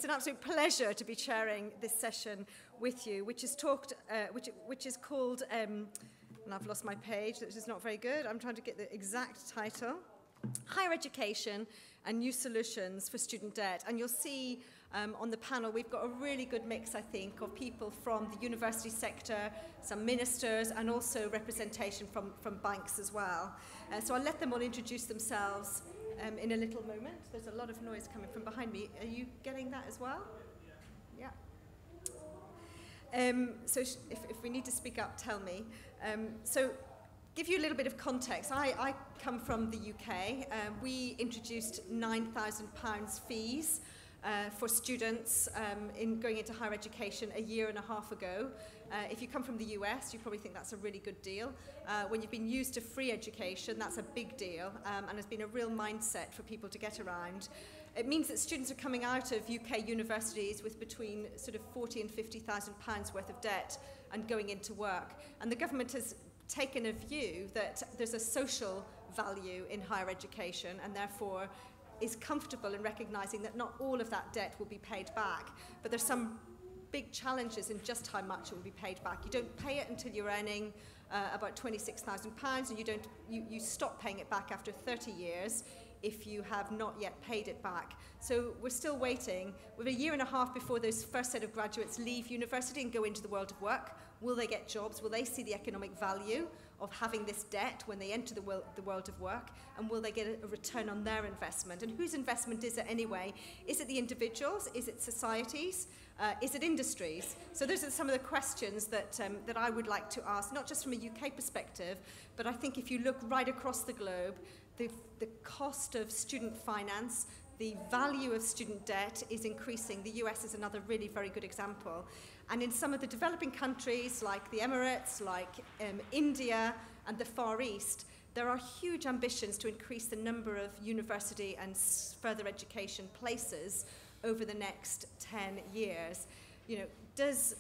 It's an absolute pleasure to be chairing this session with you, which is called, and I've lost my page, which is not very good. I'm trying to get the exact title. Higher Education and New Solutions for Student Debt. And you'll see on the panel, we've got a really good mix, I think, of people from the university sector, some ministers, and also representation from banks as well. So I'll let them all introduce themselves in a little moment. There's a lot of noise coming from behind me. Are you getting that as well? Yeah. So if we need to speak up, tell me. So give you a little bit of context. I come from the UK. We introduced £9,000 fees for students in going into higher education a year and a half ago. If you come from the US, you probably think that's a really good deal. When you've been used to free education, that's a big deal, and has been a real mindset for people to get around. It means that students are coming out of UK universities with between sort of £40,000 and £50,000 worth of debt and going into work. And the government has taken a view that there's a social value in higher education, and therefore is comfortable in recognising that not all of that debt will be paid back, but there's some big challenges in just how much it will be paid back. You don't pay it until you're earning about £26,000, and you stop paying it back after 30 years if you have not yet paid it back. So we're still waiting. We're a year and a half before those first set of graduates leave university and go into the world of work. Will they get jobs? Will they see the economic value of having this debt when they enter the world of work? And will they get a return on their investment? And whose investment is it anyway? Is it the individuals? Is it societies? Is it industries? So those are some of the questions that I would like to ask, not just from a UK perspective, but I think if you look right across the globe, the cost of student finance, the value of student debt is increasing. The US is another really very good example. And in some of the developing countries like the Emirates, like India and the Far East, there are huge ambitions to increase the number of university and further education places over the next 10 years. You know, does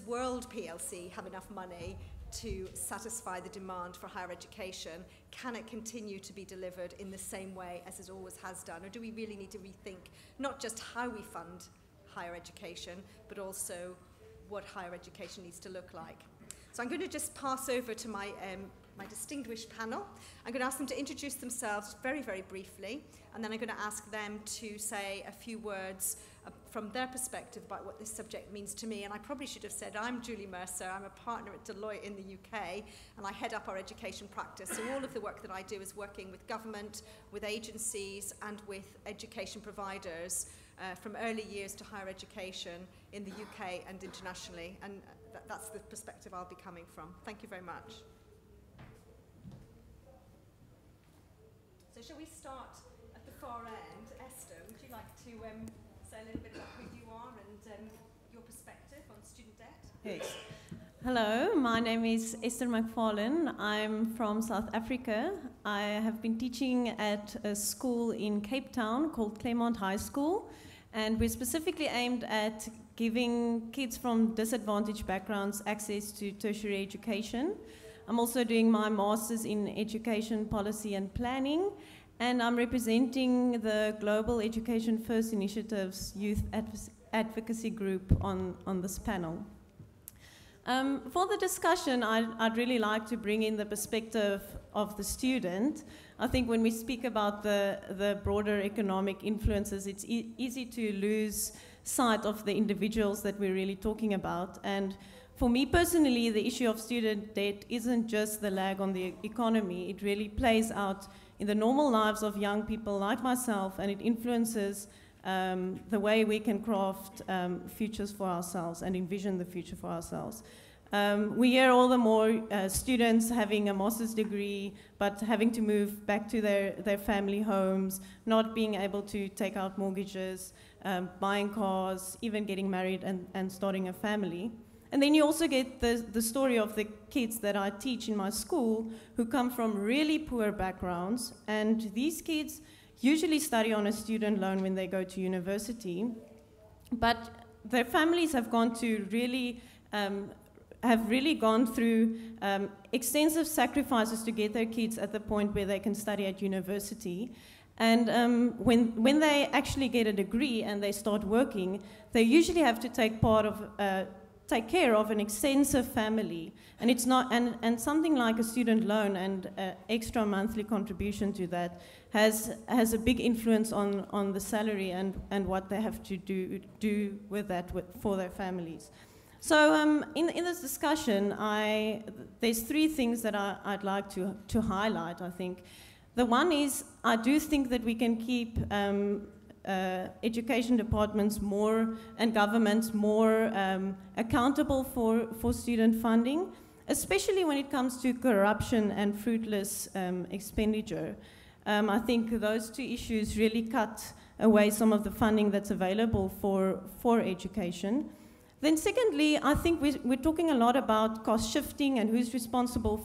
World PLC have enough money to satisfy the demand for higher education? Can it continue to be delivered in the same way as it always has done? Or do we really need to rethink not just how we fund higher education, but also what higher education needs to look like? So I'm going to just pass over to my distinguished panel. I'm going to ask them to introduce themselves very, very briefly, and then I'm going to ask them to say a few words from their perspective about what this subject means to me. And I probably should have said I'm Julie Mercer. I'm a partner at Deloitte in the UK, and I head up our education practice. So all of the work that I do is working with government, with agencies, and with education providers from early years to higher education in the UK and internationally. And that's the perspective I'll be coming from. Thank you very much. So shall we start at the far end? Esther, would you like to say a little bit about who you are and your perspective on student debt? Yes. Hello, my name is Esther McFarlane. I'm from South Africa. I have been teaching at a school in Cape Town called Claremont High School, and we're specifically aimed at giving kids from disadvantaged backgrounds access to tertiary education. I'm also doing my master's in education policy and planning, and I'm representing the Global Education First Initiative's youth advocacy group on this panel. For the discussion, I'd really like to bring in the perspective of the student. I think when we speak about the broader economic influences, it's easy to lose sight of the individuals that we're really talking about. And for me personally, the issue of student debt isn't just the lag on the economy. It really plays out in the normal lives of young people like myself, and it influences the way we can craft futures for ourselves and envision the future for ourselves. We hear all the more students having a master's degree, but having to move back to their family homes, not being able to take out mortgages, buying cars, even getting married and starting a family. And then you also get the story of the kids that I teach in my school who come from really poor backgrounds, and these kids usually study on a student loan when they go to university, but their families have gone to really gone through extensive sacrifices to get their kids at the point where they can study at university. And when they actually get a degree and they start working, they usually have to take care of an extensive family, and it's not and something like a student loan and extra monthly contribution to that has a big influence on the salary and what they have to do with that for their families. So in this discussion, there's three things that I'd like to highlight. I think the one is I do think that we can keep education departments more and governments more accountable for student funding, especially when it comes to corruption and fruitless expenditure. I think those two issues really cut away some of the funding that's available for education. Then secondly, I think we're talking a lot about cost shifting and who's responsible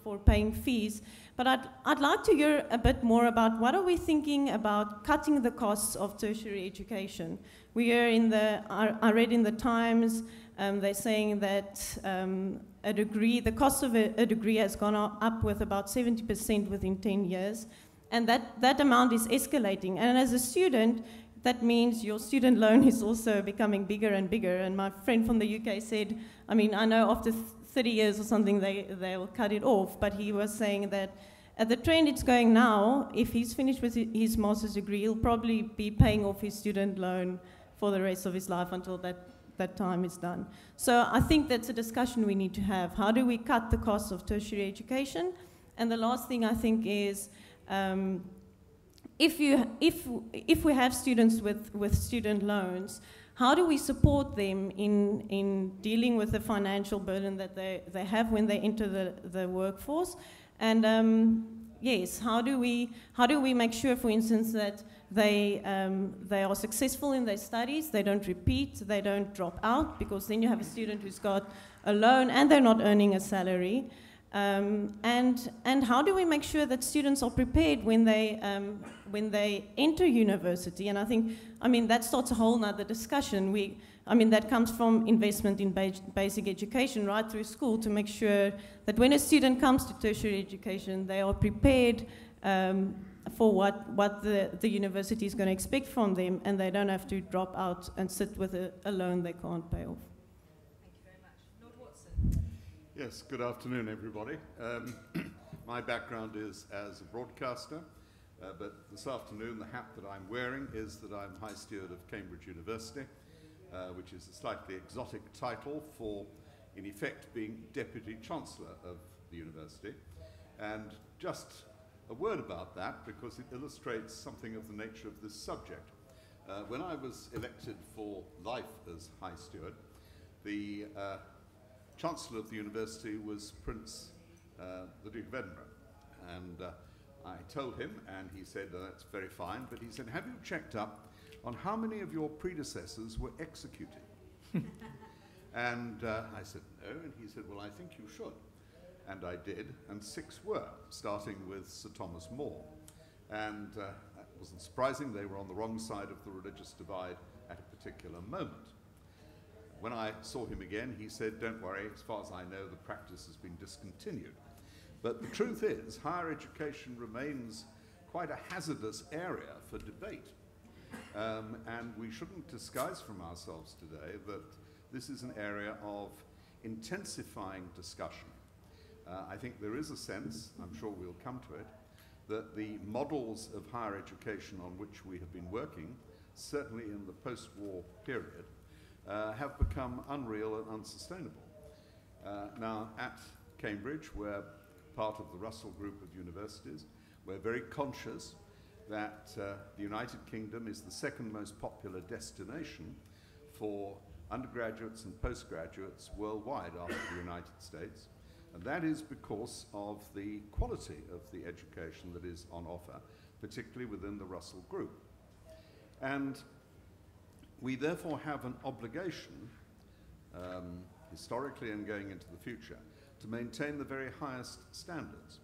for paying fees. But I'd like to hear a bit more about what are we thinking about cutting the costs of tertiary education. I read in the Times, they're saying that the cost of a degree has gone up with about 70% within 10 years. And that amount is escalating. And as a student, that means your student loan is also becoming bigger and bigger. And my friend from the UK said, I know after 30 years or something, they'll cut it off. But he was saying that at the trend it's going now, if he's finished with his master's degree, he'll probably be paying off his student loan for the rest of his life until that time is done. So I think that's a discussion we need to have. How do we cut the cost of tertiary education? And the last thing I think is, if we have students with student loans, how do we support them in dealing with the financial burden that they have when they enter the workforce? And yes, how do we make sure, for instance, that they are successful in their studies, they don't repeat, they don't drop out, because then you have a student who's got a loan and they're not earning a salary. And how do we make sure that students are prepared when they enter university? And I think, that starts a whole nother discussion. That comes from investment in basic education right through school to make sure that when a student comes to tertiary education, they are prepared for what the university is going to expect from them, and they don't have to drop out and sit with a loan they can't pay off. Yes, good afternoon, everybody. My background is as a broadcaster, but this afternoon the hat that I'm wearing is that I'm High Steward of Cambridge University, which is a slightly exotic title for, in effect, being Deputy Chancellor of the university. And just a word about that, because it illustrates something of the nature of this subject. When I was elected for life as High Steward, the Chancellor of the university was the Duke of Edinburgh. And I told him, and he said, that's very fine, but he said, have you checked up on how many of your predecessors were executed? And I said, no, and he said, well, I think you should. And I did, and 6 were, starting with Sir Thomas More. And that wasn't surprising, they were on the wrong side of the religious divide at a particular moment. When I saw him again, he said, don't worry, as far as I know, the practice has been discontinued. But the truth is, higher education remains quite a hazardous area for debate. And we shouldn't disguise from ourselves today that this is an area of intensifying discussion. I think there is a sense, I'm sure we'll come to it, that the models of higher education on which we have been working, certainly in the post-war period, have become unreal and unsustainable. Now, at Cambridge, we're part of the Russell Group of universities. We're very conscious that the United Kingdom is the second most popular destination for undergraduates and postgraduates worldwide after the United States. And that is because of the quality of the education that is on offer, particularly within the Russell Group. And we therefore have an obligation, historically and going into the future, to maintain the very highest standards.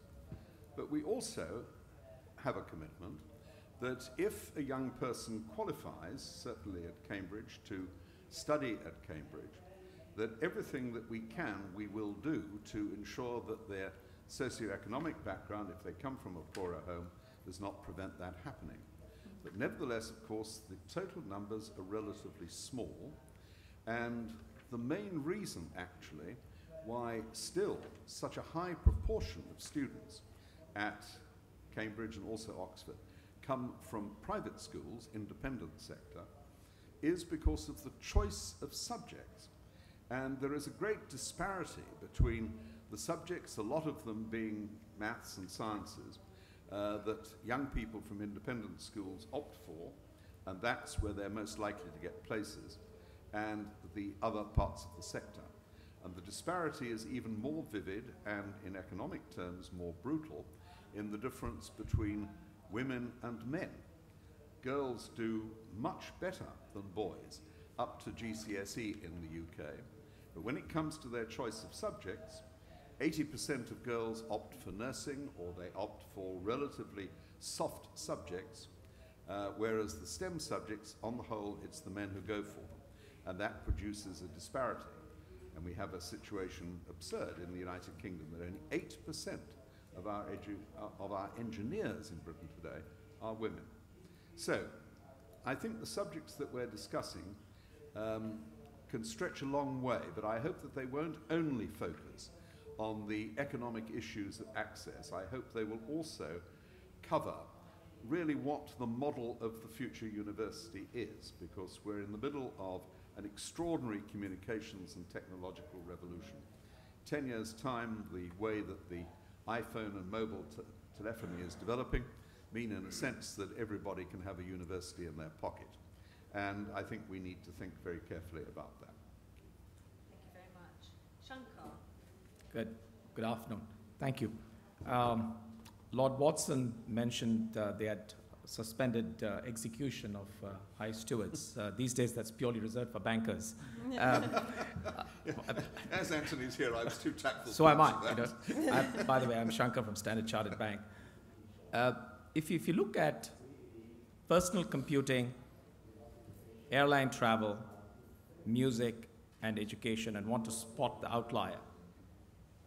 But we also have a commitment that if a young person qualifies, certainly at Cambridge, to study at Cambridge, that everything that we can, we will do to ensure that their socioeconomic background, if they come from a poorer home, does not prevent that happening. But nevertheless, of course, the total numbers are relatively small, and the main reason, actually, why still such a high proportion of students at Cambridge and also Oxford come from private schools, independent sector, is because of the choice of subjects. And there is a great disparity between the subjects, a lot of them being maths and sciences, that young people from independent schools opt for, and that's where they're most likely to get places, and the other parts of the sector. And the disparity is even more vivid and, in economic terms, more brutal in the difference between women and men. Girls do much better than boys up to GCSE in the UK, but when it comes to their choice of subjects, 80% of girls opt for nursing, or they opt for relatively soft subjects, whereas the STEM subjects, on the whole, it's the men who go for them. And that produces a disparity. And we have a situation absurd in the United Kingdom that only 8% of our engineers in Britain today are women. So I think the subjects that we're discussing can stretch a long way, but I hope that they won't only focus on the economic issues of access. I hope they will also cover really what the model of the future university is, because we're in the middle of an extraordinary communications and technological revolution. 10 years' time, the way that the iPhone and mobile telephony is developing mean, in a sense, that everybody can have a university in their pocket. And I think we need to think very carefully about that. Thank you very much. Shankar. Good afternoon. Thank you. Lord Watson mentioned they had suspended execution of high stewards. These days, that's purely reserved for bankers. As Anthony's here, I was too tactful. So am I. You know. By the way, I'm Shankar from Standard Chartered Bank. If you look at personal computing, airline travel, music, and education, and want to spot the outlier,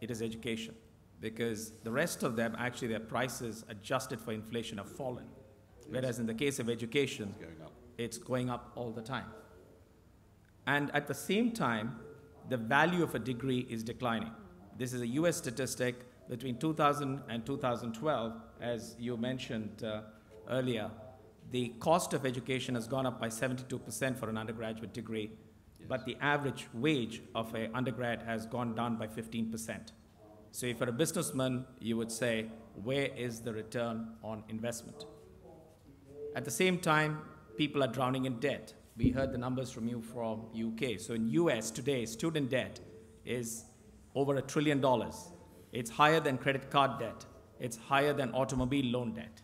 it is education. Because the rest of them, actually, their prices adjusted for inflation have fallen. Whereas in the case of education, it's going up all the time. And at the same time, the value of a degree is declining. This is a US statistic. Between 2000 and 2012, as you mentioned earlier, the cost of education has gone up by 72% for an undergraduate degree, yes. But the average wage of an undergrad has gone down by 15%. So if you're a businessman, you would say, where is the return on investment? At the same time, people are drowning in debt. We heard the numbers from you from UK. So in US today, student debt is over $1 trillion. It's higher than credit card debt. It's higher than automobile loan debt.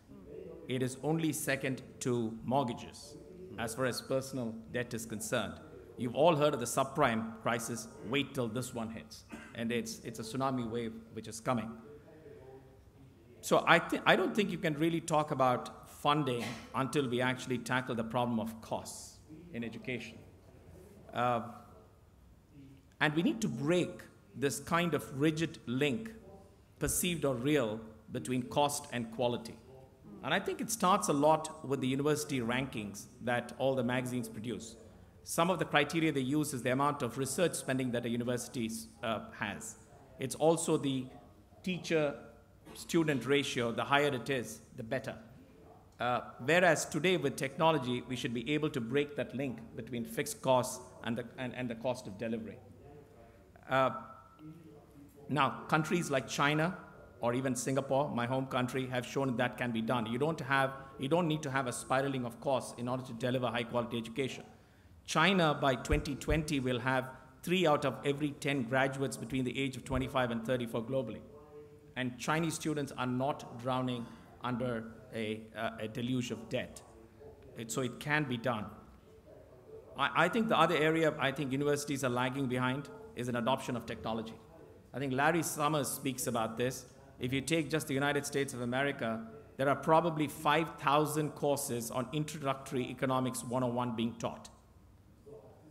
It is only second to mortgages as far as personal debt is concerned. You've all heard of the subprime crisis. Wait till this one hits. And it's a tsunami wave which is coming. So I don't think you can really talk about funding until we actually tackle the problem of costs in education. And we need to break this kind of rigid link, perceived or real, between cost and quality. And I think it starts a lot with the university rankings that all the magazines produce. Some of the criteria they use is the amount of research spending that a university has. It's also the teacher-student ratio. The higher it is, the better. Whereas today with technology, we should be able to break that link between fixed costs and the cost of delivery. Now, countries like China or even Singapore, my home country, have shown that can be done. You don't need to have a spiraling of costs in order to deliver high-quality education. China, by 2020, will have 3 out of every 10 graduates between the age of 25 and 34 globally. And Chinese students are not drowning under a deluge of debt. So it can be done. I think the other area I think universities are lagging behind is an adoption of technology. I think Larry Summers speaks about this. If you take just the United States of America, there are probably 5,000 courses on introductory economics 101 being taught.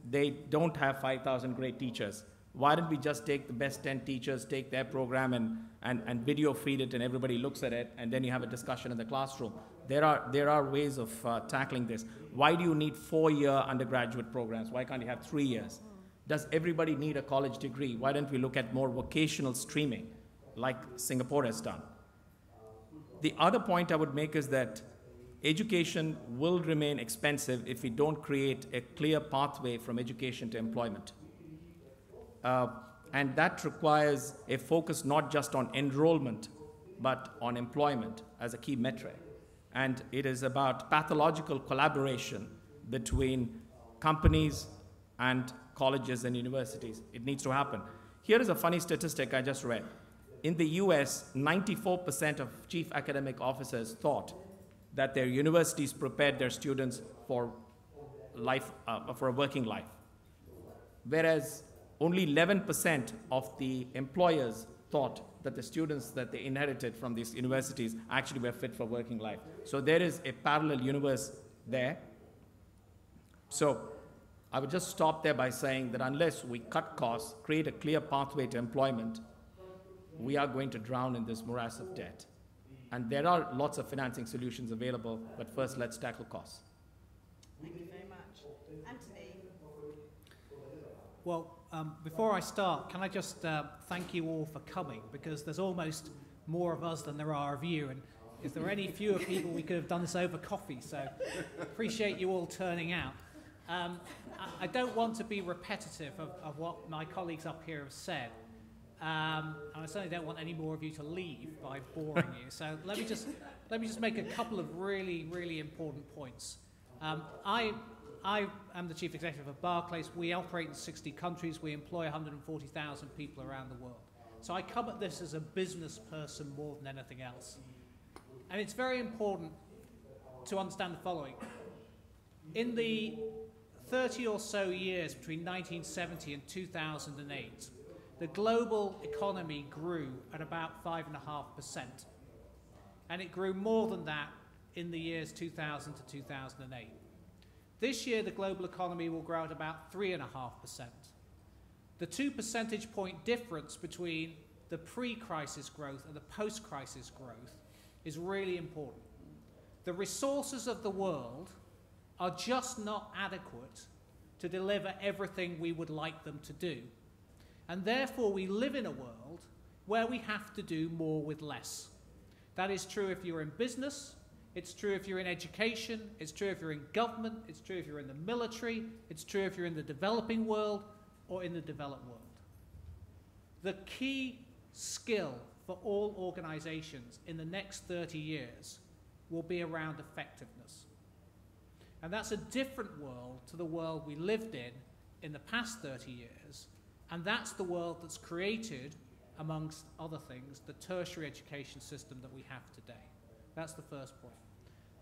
They don't have 5,000 great teachers. Why don't we just take the best 10 teachers, take their program and video feed it and everybody looks at it, and then you have a discussion in the classroom? There are ways of tackling this. Why do you need 4-year undergraduate programs? Why can't you have 3 years? Does everybody need a college degree? Why don't we look at more vocational streaming like Singapore has done? The other point I would make is that education will remain expensive if we don't create a clear pathway from education to employment. And that requires a focus not just on enrollment, but on employment as a key metric. And it is about pathological collaboration between companies and colleges and universities. It needs to happen. Here is a funny statistic I just read. In the US, 94% of chief academic officers thought that their universities prepared their students for life, for a working life. Whereas only 11% of the employers thought that the students that they inherited from these universities actually were fit for working life. So there is a parallel universe there. So I would just stop there by saying that unless we cut costs, create a clear pathway to employment, we are going to drown in this morass of debt. And there are lots of financing solutions available, but first let's tackle costs. Thank you very much. Anthony. Well, before I start, can I just thank you all for coming, because there's almost more of us than there are of you, and if there were any fewer people, we could have done this over coffee, so appreciate you all turning out. I don't want to be repetitive of what my colleagues up here have said, and I certainly don't want any more of you to leave by boring you, so let me just make a couple of really, really important points. I am the chief executive of Barclays. We operate in 60 countries. We employ 140,000 people around the world. So I come at this as a business person more than anything else. And it's very important to understand the following. In the 30 or so years between 1970 and 2008, the global economy grew at about 5.5%. And it grew more than that in the years 2000 to 2008. This year, the global economy will grow at about 3.5%. The 2 percentage point difference between the pre-crisis growth and the post-crisis growth is really important. The resources of the world are just not adequate to deliver everything we would like them to do. And therefore, we live in a world where we have to do more with less. That is true if you're in business. It's true if you're in education, it's true if you're in government, it's true if you're in the military, it's true if you're in the developing world or in the developed world. The key skill for all organizations in the next 30 years will be around effectiveness. And that's a different world to the world we lived in the past 30 years, and that's the world that's created, amongst other things, the tertiary education system that we have today. That's the first point.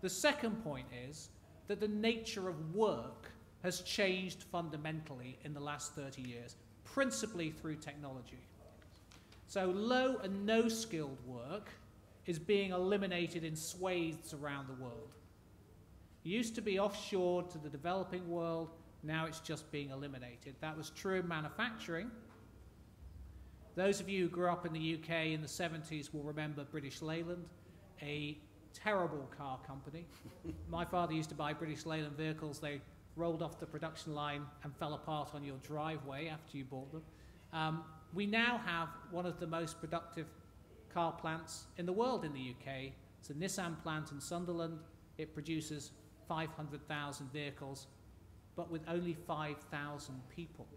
The second point is that the nature of work has changed fundamentally in the last 30 years, principally through technology. So low and no skilled work is being eliminated in swathes around the world. It used to be offshored to the developing world, now it's just being eliminated. That was true in manufacturing. Those of you who grew up in the UK in the 70s will remember British Leyland, a terrible car company. My father used to buy British Leyland vehicles. They rolled off the production line and fell apart on your driveway after you bought them. We now have one of the most productive car plants in the world in the UK. It's a Nissan plant in Sunderland. It produces 500,000 vehicles, but with only 5,000 people.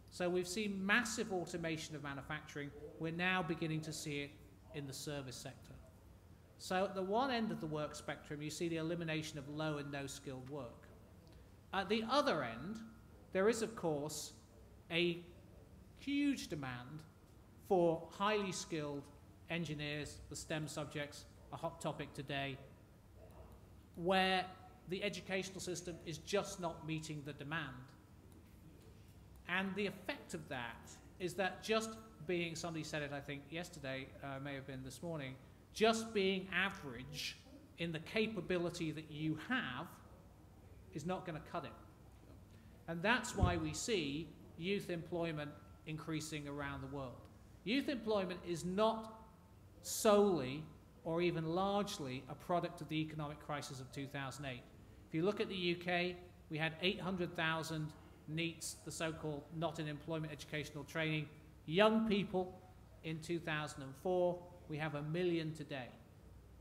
So we've seen massive automation of manufacturing. We're now beginning to see it in the service sector. So at the one end of the work spectrum, you see the elimination of low and no skilled work. At the other end, there is, of course, a huge demand for highly skilled engineers, the STEM subjects, a hot topic today, where the educational system is just not meeting the demand. And the effect of that is that just being, somebody said it I think yesterday, may have been this morning, just being average in the capability that you have is not going to cut it. And that's why we see youth employment increasing around the world. Youth employment is not solely or even largely a product of the economic crisis of 2008. If you look at the UK, we had 800,000 NEETs, the so-called not in employment educational training, young people in 2004. We have 1 million today.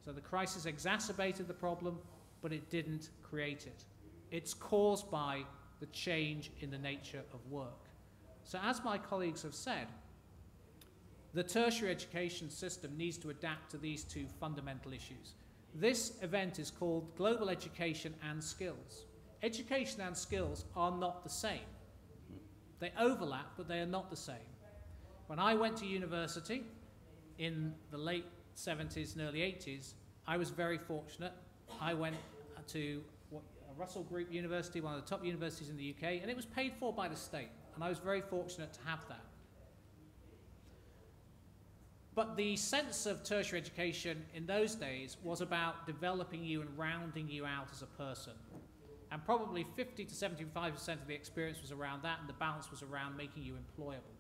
So the crisis exacerbated the problem, but it didn't create it. It's caused by the change in the nature of work. So as my colleagues have said, the tertiary education system needs to adapt to these two fundamental issues. This event is called Global Education and Skills. Education and skills are not the same. They overlap, but they are not the same. When I went to university in the late 70s and early 80s, I was very fortunate. I went to Russell Group University, one of the top universities in the UK, and it was paid for by the state, and I was very fortunate to have that. But the sense of tertiary education in those days was about developing you and rounding you out as a person. And probably 50 to 75% of the experience was around that, and the balance was around making you employable.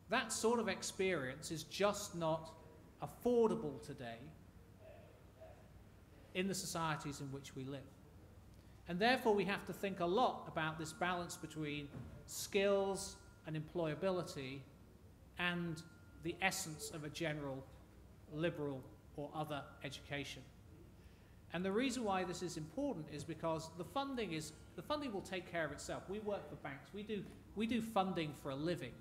That sort of experience is just not affordable today in the societies in which we live. And therefore, we have to think a lot about this balance between skills and employability and the essence of a general liberal or other education. And the reason why this is important is because the funding will take care of itself. We work for banks. We do funding for a living.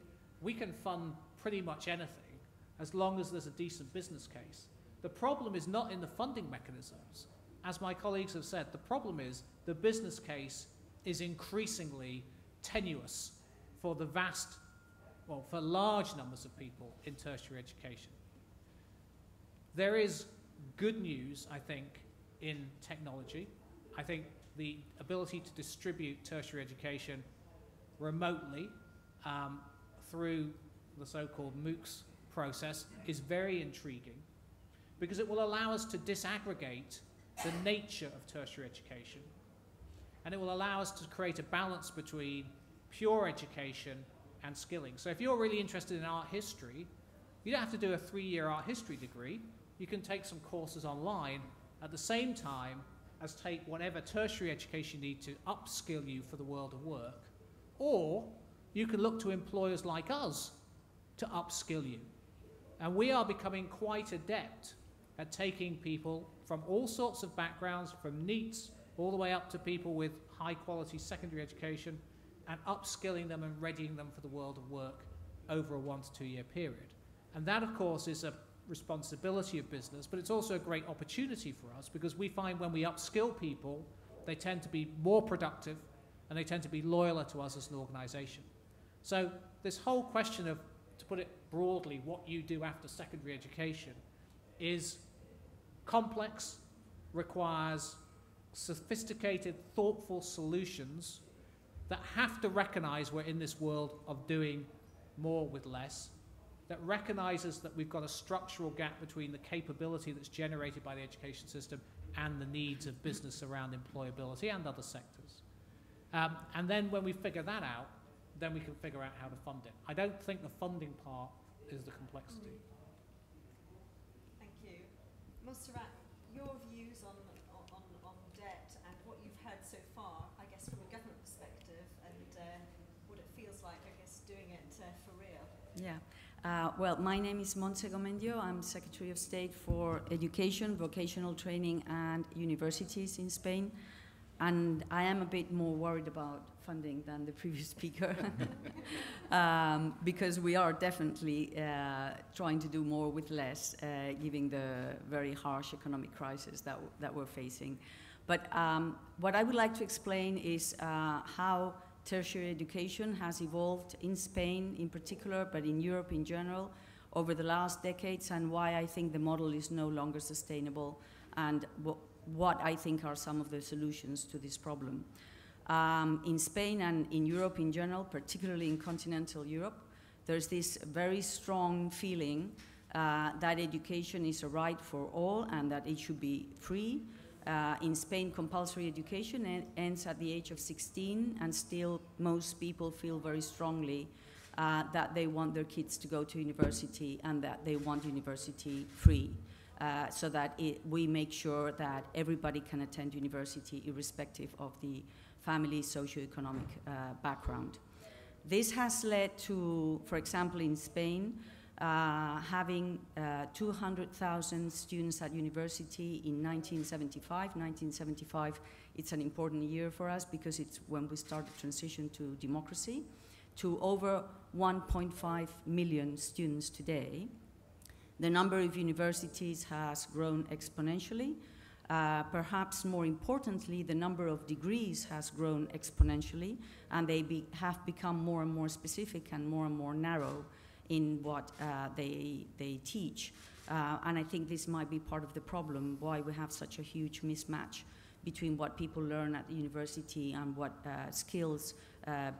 We can fund pretty much anything as long as there's a decent business case. The problem is not in the funding mechanisms. As my colleagues have said, the problem is the business case is increasingly tenuous for the for large numbers of people in tertiary education. There is good news, I think, in technology. I think the ability to distribute tertiary education remotely through the so-called MOOCs process is very intriguing because it will allow us to disaggregate the nature of tertiary education, and it will allow us to create a balance between pure education and skilling. So if you're really interested in art history, you don't have to do a 3-year art history degree. You can take some courses online at the same time as take whatever tertiary education you need to upskill you for the world of work, or you can look to employers like us to upskill you. And we are becoming quite adept at taking people from all sorts of backgrounds, from NEETs all the way up to people with high-quality secondary education, and upskilling them and readying them for the world of work over a 1 to 2 year period. And that, of course, is a responsibility of business, but it's also a great opportunity for us because we find when we upskill people, they tend to be more productive and they tend to be loyaler to us as an organization. So this whole question of, to put it broadly, what you do after secondary education is complex, requires sophisticated, thoughtful solutions that have to recognize we're in this world of doing more with less, that recognizes that we've got a structural gap between the capability that's generated by the education system and the needs of business around employability and other sectors. And then when we figure that out, then we can figure out how to fund it. I don't think the funding part is the complexity. Thank you. Montserrat, your views on debt and what you've heard so far, I guess from a government perspective, and what it feels like, I guess, doing it for real. Yeah. Well, my name is Montserrat Gomendio. I'm Secretary of State for Education, Vocational Training and Universities in Spain. And I am a bit more worried about funding than the previous speaker because we are definitely trying to do more with less, given the very harsh economic crisis that we're facing. But what I would like to explain is how tertiary education has evolved in Spain in particular, but in Europe in general, over the last decades, and why I think the model is no longer sustainable, and what I think are some of the solutions to this problem. In Spain and in Europe in general, particularly in continental Europe, there's this very strong feeling that education is a right for all and that it should be free, In Spain, compulsory education ends at the age of 16, and still most people feel very strongly that they want their kids to go to university and that they want university free, so that we make sure that everybody can attend university irrespective of the family socioeconomic background. This has led to, for example, in Spain, having 200,000 students at university in 1975. 1975, it's an important year for us because it's when we start the transition to democracy, to over 1.5 million students today. The number of universities has grown exponentially. Perhaps more importantly, the number of degrees has grown exponentially, and they have become more and more specific and more narrow in what they teach. And I think this might be part of the problem, why we have such a huge mismatch between what people learn at the university and what skills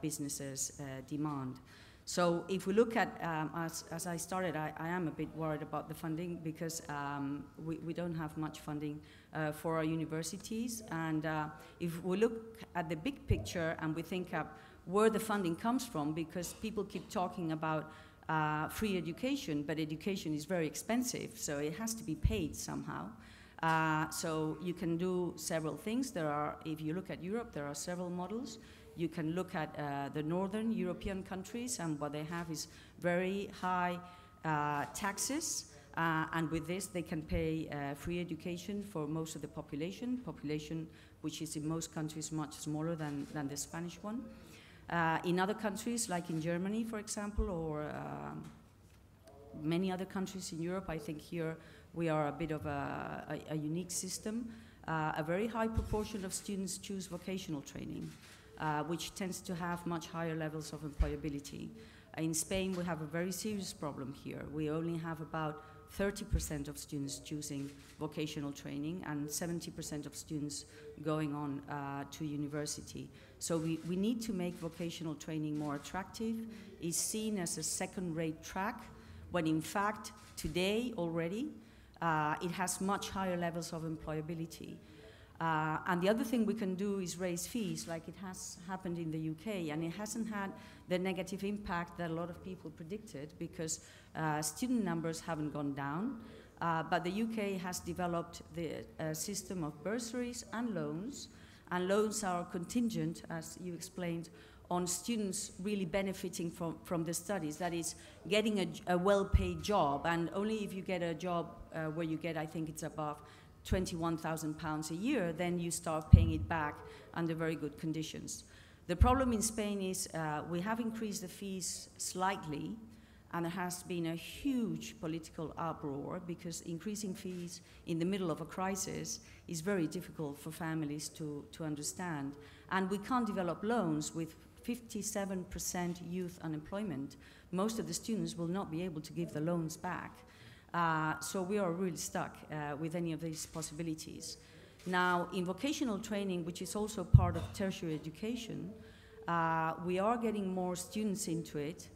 businesses demand. So if we look at, as I started, I am a bit worried about the funding because we don't have much funding for our universities. And if we look at the big picture and we think of where the funding comes from, because people keep talking about free education, but education is very expensive, so it has to be paid somehow. So you can do several things. If you look at Europe, there are several models. You can look at the northern European countries, and what they have is very high taxes, and with this they can pay free education for most of the population, which is in most countries much smaller than the Spanish one. In other countries, like in Germany, for example, or many other countries in Europe, I think here we are a bit of a unique system. A very high proportion of students choose vocational training, which tends to have much higher levels of employability. In Spain, we have a very serious problem here. We only have about 30% of students choosing vocational training and 70% of students going on to university. So we need to make vocational training more attractive. It's seen as a second-rate track, when in fact, today already, it has much higher levels of employability. And the other thing we can do is raise fees, like it has happened in the UK, and it hasn't had the negative impact that a lot of people predicted, because student numbers haven't gone down, but the UK has developed the system of bursaries and loans are contingent, as you explained, on students really benefiting from the studies, that is, getting a well-paid job, and only if you get a job where you get, I think it's above £21,000 a year, then you start paying it back under very good conditions. The problem in Spain is we have increased the fees slightly, and there has been a huge political uproar because increasing fees in the middle of a crisis is very difficult for families to understand. And we can't develop loans with 57% youth unemployment. Most of the students will not be able to give the loans back. So we are really stuck with any of these possibilities. Now, in vocational training, which is also part of tertiary education, we are getting more students into it,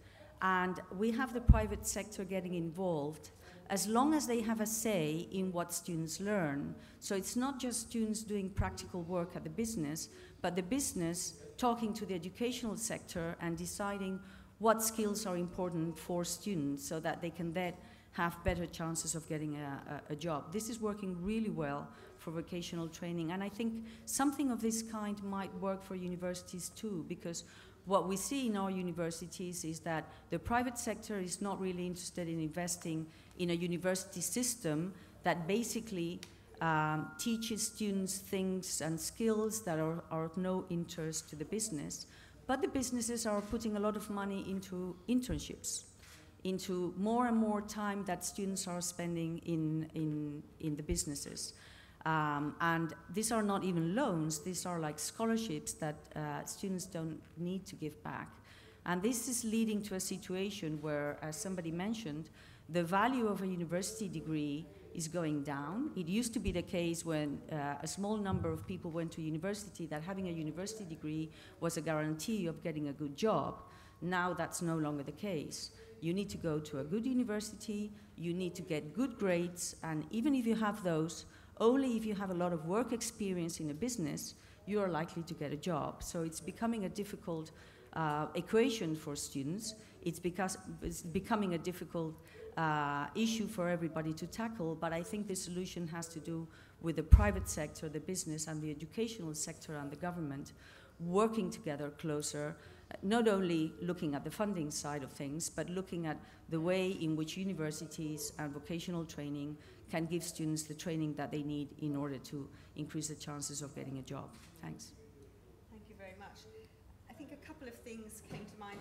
and we have the private sector getting involved as long as they have a say in what students learn. So it's not just students doing practical work at the business, but the business talking to the educational sector and deciding what skills are important for students so that they can then have better chances of getting a job. This is working really well for vocational training, and I think something of this kind might work for universities too, because what we see in our universities is that the private sector is not really interested in investing in a university system that basically teaches students things and skills that are of no interest to the business, but the businesses are putting a lot of money into internships, into more and more time that students are spending in the businesses. And these are not even loans, these are like scholarships that students don't need to give back. And this is leading to a situation where, as somebody mentioned, the value of a university degree is going down. It used to be the case when a small number of people went to university that having a university degree was a guarantee of getting a good job. Now that's no longer the case. You need to go to a good university, you need to get good grades, and even if you have those, only if you have a lot of work experience in a business, you are likely to get a job. So it's becoming a difficult equation for students. It's becoming a difficult issue for everybody to tackle, but I think the solution has to do with the private sector, the business, and the educational sector and the government working together closer, not only looking at the funding side of things, but looking at the way in which universities and vocational training can give students the training that they need in order to increase the chances of getting a job. Thanks. Thank you very much. I think a couple of things came to mind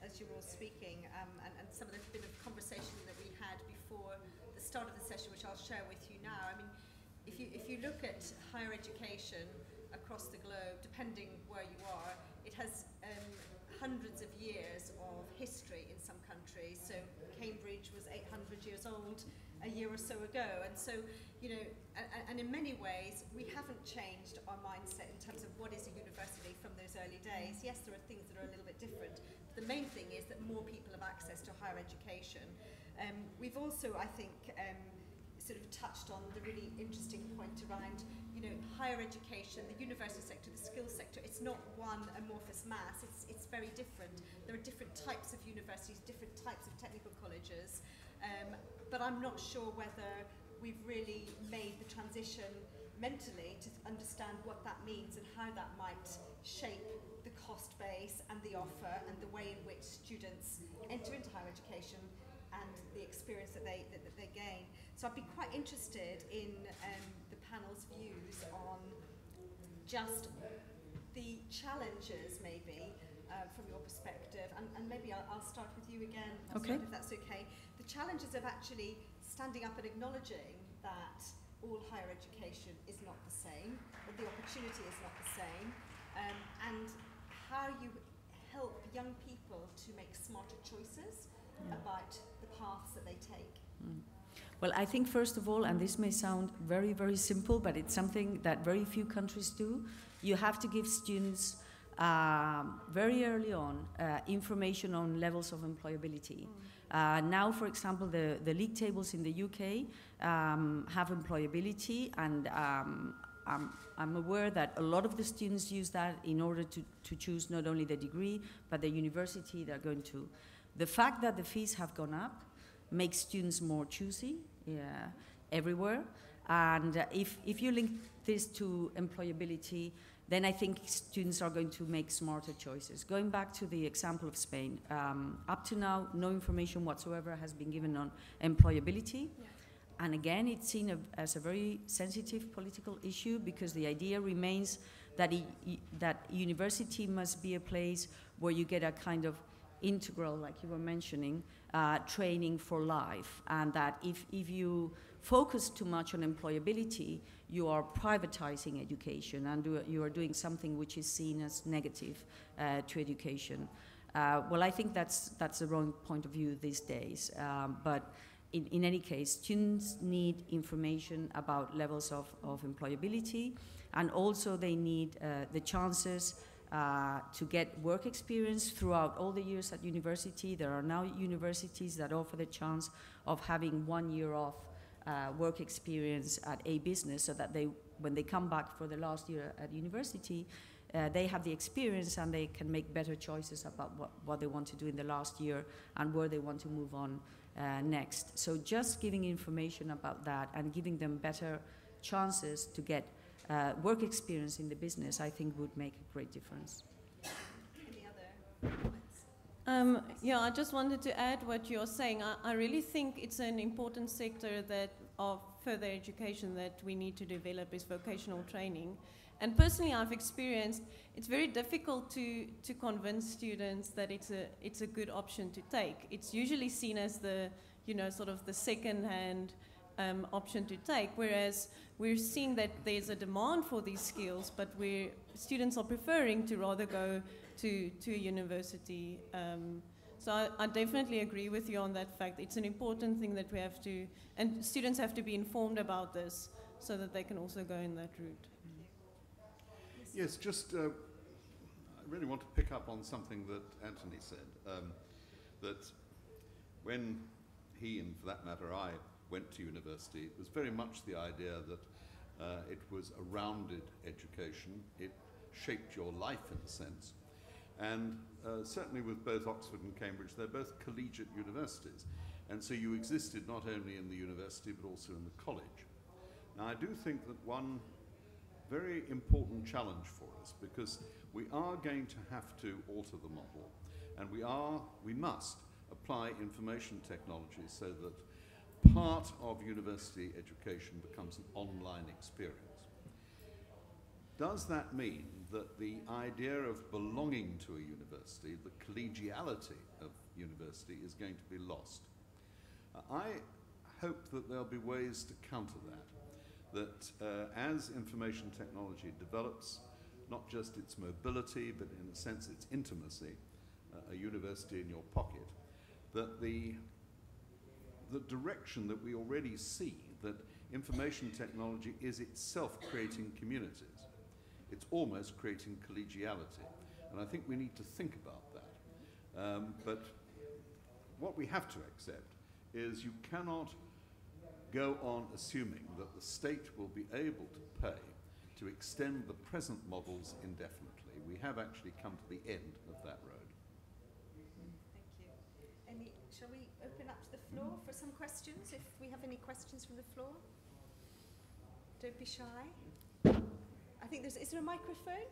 as you were all speaking, and some of the bit of conversation that we had before the start of the session, which I'll share with you now. I mean, if you look at higher education across the globe, depending where you are, it has hundreds of years of history in some countries. So Cambridge was 800 years old a year or so ago, and so, you know, and in many ways we haven't changed our mindset in terms of what is a university from those early days. Yes, there are things that are a little bit different, but the main thing is that more people have access to higher education. We've also, I think, sort of touched on the really interesting point around, you know, higher education, the university sector, the skills sector. It's not one amorphous mass. It's very different. There are different types of universities, different types of technical colleges, but I'm not sure whether we've really made the transition mentally to understand what that means and how that might shape the cost base and the offer and the way in which students enter into higher education and the experience that they gain. So I'd be quite interested in the panel's views on just the challenges, maybe, from your perspective, and maybe I'll start with you again, Okay. if that's okay. The challenges of actually standing up and acknowledging that all higher education is not the same, that the opportunity is not the same, and how you help young people to make smarter choices about the paths that they take. Well, I think first of all, and this may sound very, very simple, but it's something that very few countries do, you have to give students very early on information on levels of employability. Now, for example, the league tables in the UK have employability, and I'm aware that a lot of the students use that in order to choose not only the degree, but the university they're going to. The fact that the fees have gone up makes students more choosy everywhere. And if you link this to employability, then I think students are going to make smarter choices. Going back to the example of Spain, up to now, no information whatsoever has been given on employability. Yeah. And again, it's seen as a very sensitive political issue, because the idea remains that that university must be a place where you get a kind of integral, like you were mentioning, training for life, and that if you focus too much on employability, you are privatizing education, and you are doing something which is seen as negative to education. Well, I think that's the wrong point of view these days, but in any case, students need information about levels of employability, and also they need the chances to get work experience throughout all the years at university. There are now universities that offer the chance of having 1 year off work experience at a business, so that when they come back for the last year at university, they have the experience and they can make better choices about what they want to do in the last year and where they want to move on next. So just giving information about that and giving them better chances to get work experience in the business, I think would make a great difference. Any other comments? Yeah, I just wanted to add what you're saying. I really think it's an important sector of further education that we need to develop is vocational training. And personally, I've experienced it's very difficult to convince students that it's a good option to take. It's usually seen as the, you know, sort of the second-hand option to take, whereas we're seeing that there's a demand for these skills, but students are preferring to rather go to university. So I definitely agree with you on that fact. It's an important thing that we have to, and students have to be informed about this so that they can also go in that route. Yes, just I really want to pick up on something that Anthony said, that when he, and for that matter I, went to university, it was very much the idea that It was a rounded education. It shaped your life in a sense. And certainly with both Oxford and Cambridge, they're both collegiate universities. And so you existed not only in the university, but also in the college. Now, I do think that one very important challenge for us, because we are going to have to alter the model, and we must apply information technology so that part of university education becomes an online experience. Does that mean that the idea of belonging to a university, the collegiality of university, is going to be lost? I hope that there'll be ways to counter that as information technology develops, not just its mobility, but in a sense its intimacy, a university in your pocket, that the direction that we already see, that information technology is itself creating communities. It's almost creating collegiality. And I think we need to think about that. But what we have to accept is you cannot go on assuming that the state will be able to pay to extend the present models indefinitely. We have actually come to the end of that road. Thank you. Shall we open up to the floor for some questions, if we have any questions from the floor? Don't be shy. I think is there a microphone?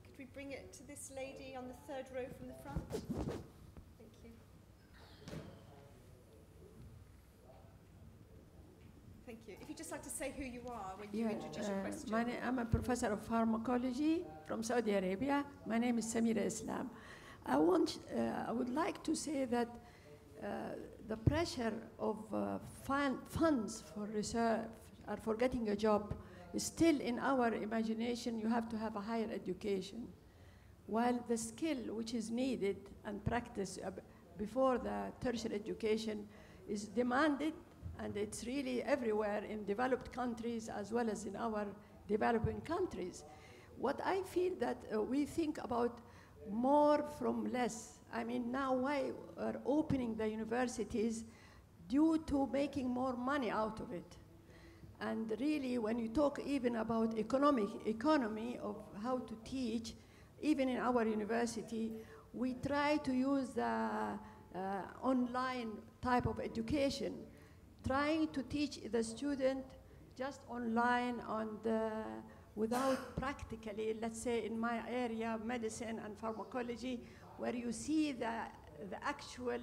Could we bring it to this lady on the third row from the front? Thank you. Thank you. If you'd just like to say who you are when you introduce your question. I'm a professor of pharmacology from Saudi Arabia. My name is Samira Islam. I would like to say that the pressure of funds for research or for getting a job is still in our imagination. You have to have a higher education, while the skill which is needed and practiced before the tertiary education is demanded, and it's really everywhere in developed countries as well as in our developing countries. What I feel that we think about more from less. I mean, now why are opening the universities due to making more money out of it? And really, when you talk even about economy of how to teach, even in our university, we try to use the online type of education, trying to teach the student just online without practically, let's say in my area, medicine and pharmacology, where you see the actual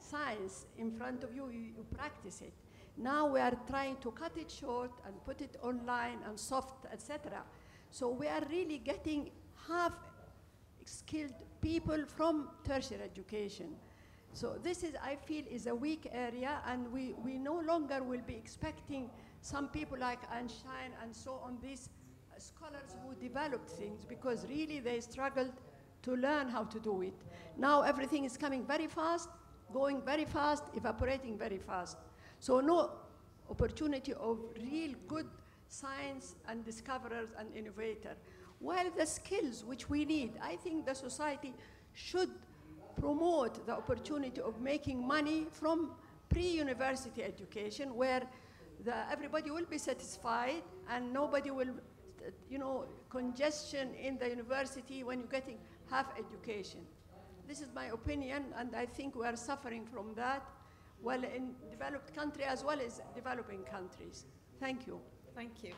science in front of you, you practice it. Now we are trying to cut it short and put it online and soft, etc. So we are really getting half-skilled people from tertiary education. So this is, I feel, is a weak area, and we no longer will be expecting some people like Einstein and so on, these scholars who developed things, because really they struggled to learn how to do it. Now everything is coming very fast, going very fast, evaporating very fast. So no opportunity of real good science and discoverers and innovators. While the skills which we need, I think the society should promote the opportunity of making money from pre-university education, where everybody will be satisfied and nobody will, congestion in the university when you're getting half education. This is my opinion, and I think we are suffering from that, well, in developed countries as well as developing countries. Thank you. Thank you.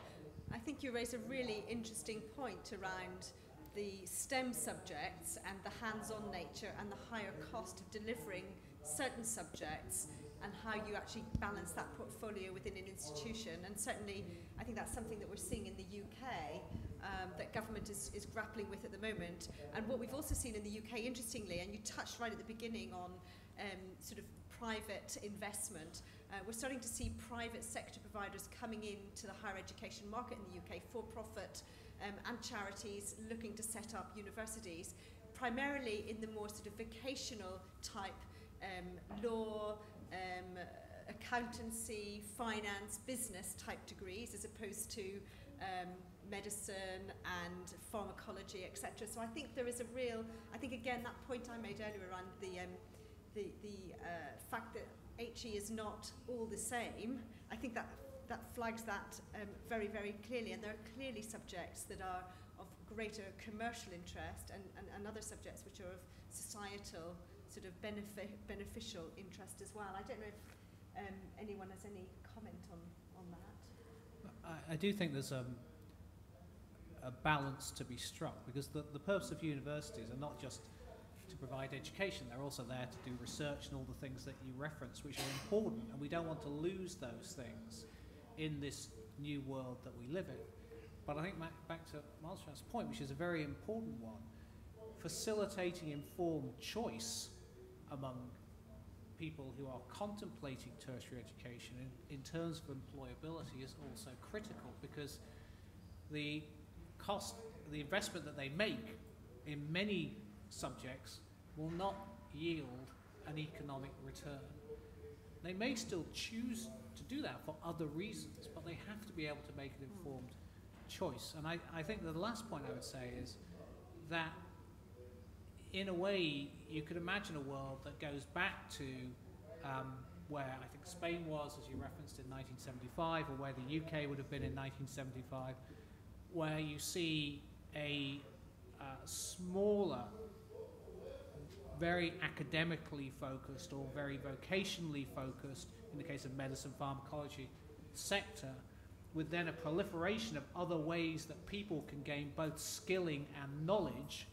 I think you raise a really interesting point around the STEM subjects and the hands-on nature and the higher cost of delivering certain subjects, and how you actually balance that portfolio within an institution. And certainly, I think that's something that we're seeing in the UK, that government is grappling with at the moment. And what we've also seen in the UK, interestingly, and you touched right at the beginning on sort of private investment, we're starting to see private sector providers coming into the higher education market in the UK, for-profit and charities looking to set up universities, primarily in the more sort of vocational type law, accountancy, finance, business type degrees, as opposed to medicine and pharmacology, etc. So I think there is a real, I think again that point I made earlier around the fact that HE is not all the same, I think that flags that very, very clearly, and there are clearly subjects that are of greater commercial interest and other subjects which are of societal sort of beneficial interest as well. I don't know if anyone has any comment on that. I do think there's a balance to be struck, because the purpose of universities are not just to provide education, they're also there to do research and all the things that you reference, which are important, and we don't want to lose those things in this new world that we live in. But I think back to Montserrat's point, which is a very important one, facilitating informed choice among people who are contemplating tertiary education in terms of employability is also critical, because the investment that they make in many subjects will not yield an economic return. They may still choose to do that for other reasons, but they have to be able to make an informed choice. And I think that the last point I would say is that in a way you could imagine a world that goes back to where I think Spain was, as you referenced, in 1975, or where the UK would have been in 1975, where you see a smaller, very academically focused or very vocationally focused, in the case of medicine, pharmacology, sector, with then a proliferation of other ways that people can gain both skilling and knowledge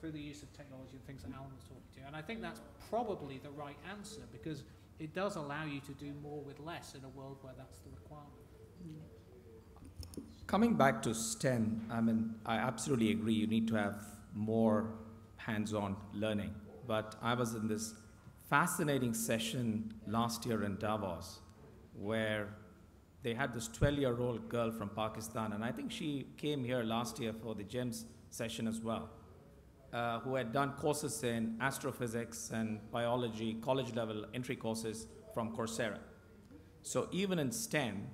through the use of technology and things that Alan was talking to. And I think that's probably the right answer, because it does allow you to do more with less in a world where that's the requirement. Coming back to STEM, I mean, I absolutely agree you need to have more hands-on learning. But I was in this fascinating session last year in Davos where they had this 12-year-old girl from Pakistan, and I think she came here last year for the GEMS session as well, who had done courses in astrophysics and biology, college-level entry courses from Coursera. So even in STEM,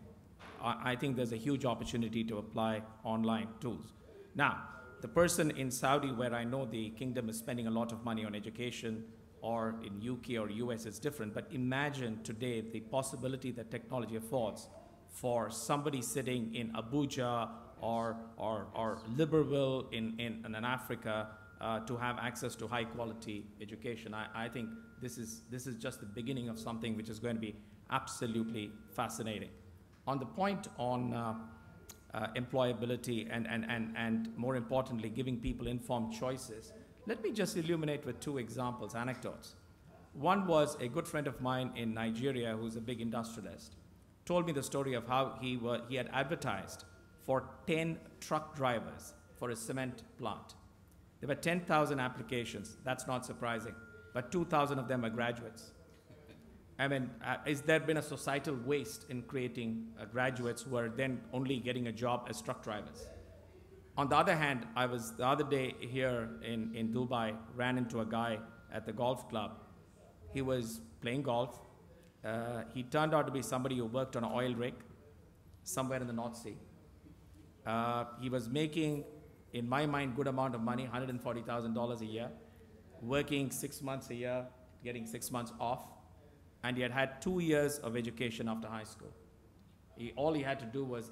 I think there's a huge opportunity to apply online tools. Now, the person in Saudi, where I know the kingdom is spending a lot of money on education, or in UK or US, it's different, but imagine today the possibility that technology affords for somebody sitting in Abuja or Libreville in Africa to have access to high quality education. I think this is just the beginning of something which is going to be absolutely fascinating. On the point on employability and more importantly, giving people informed choices, let me just illuminate with two examples, anecdotes. One was a good friend of mine in Nigeria, who's a big industrialist, told me the story of how he had advertised for 10 truck drivers for a cement plant. There were 10,000 applications. That's not surprising, but 2,000 of them are graduates. I mean, has there been a societal waste in creating graduates who are then only getting a job as truck drivers? On the other hand, I was the other day here in Dubai, ran into a guy at the golf club. He was playing golf. He turned out to be somebody who worked on an oil rig somewhere in the North Sea. He was making, in my mind, good amount of money, $140,000 a year, working 6 months a year, getting 6 months off. And he had 2 years of education after high school. All he had to do was